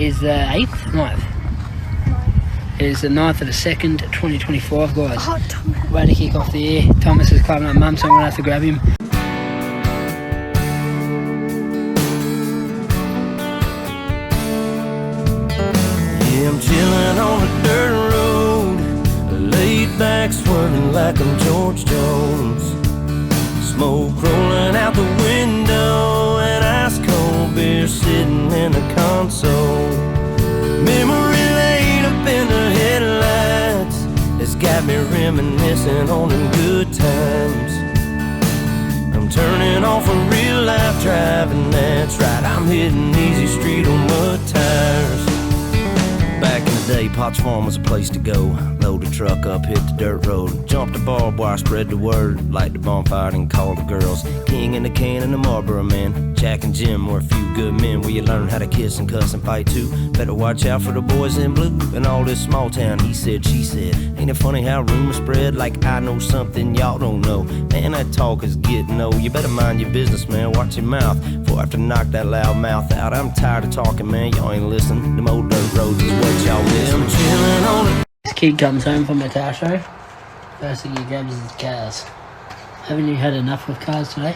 is the 8th? 9th. It is the 9th of the 2nd, 2025, guys. Oh, Thomas. Way to kick off the year. Thomas is climbing up mum, so I'm going to have to grab him. Yeah, I'm chilling on a dirt road, laid back swerving like I'm George Jones. Smoke rolling out the window and ice cold beer sitting in the console. Memory laid up in the headlights, it's got me reminiscing on them good times. I'm turning off a real life driving, that's right, I'm hitting easy street on mud tires. Back in the day, Potts Farm was a place to go. Load the truck up, hit the dirt road, jump the barbed wire, spread the word, light the bonfire and call the girls. King in the can and the Marlboro man, Jack and Jim were a few good men where you learn how to kiss and cuss and fight too. Better watch out for the boys in blue and all this small town he said, she said. Ain't it funny how rumors spread like I know something y'all don't know? Man, that talk is getting old. You better mind your business, man, watch your mouth before I have to knock that loud mouth out. I'm tired of talking, man, y'all ain't listening. Them old dirt roads is what y'all miss. I'm chilling on it. This kid comes home from a car show. First thing he grabs is cars. Haven't you had enough of cars today?